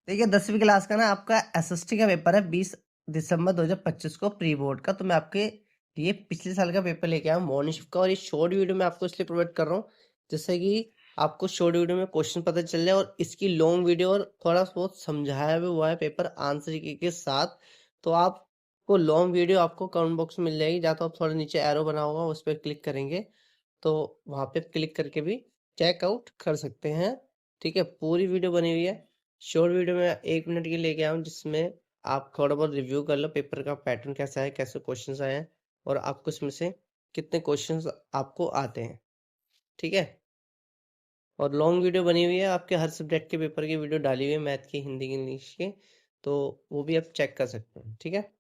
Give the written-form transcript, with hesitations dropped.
देखिए 10वीं क्लास का ना आपका एसएसटी का पेपर है 20 दिसंबर 2025 को प्री बोर्ड का। तो मैं आपके लिए पिछले साल का पेपर लेके आया हूँ मॉर्निंग शिफ्ट का, और ये शॉर्ट वीडियो मैं आपको इसलिए प्रोवाइड कर रहा हूँ जिससे कि आपको शॉर्ट वीडियो में क्वेश्चन पता चल जाए, और इसकी लॉन्ग वीडियो और थोड़ा बहुत समझाया भी हुआ है पेपर आंसर के साथ। तो आपको लॉन्ग वीडियो आपको कमेंट बॉक्स में मिल जाएगी, या तो आप थोड़ा नीचे एरो बना होगा उस पर क्लिक करेंगे तो वहाँ पे क्लिक करके भी चेकआउट कर सकते हैं। ठीक है, पूरी वीडियो बनी हुई है। शॉर्ट वीडियो में 1 मिनट की लेके आया हूँ जिसमें आप थोड़ा बहुत रिव्यू कर लो पेपर का पैटर्न कैसा है, कैसे क्वेश्चंस आए हैं, और आपको इसमें से कितने क्वेश्चंस आपको आते हैं। ठीक है, और लॉन्ग वीडियो बनी हुई है, आपके हर सब्जेक्ट के पेपर की वीडियो डाली हुई है, मैथ की, हिंदी की, इंग्लिश की। तो वो भी आप चेक कर सकते हैं। ठीक है।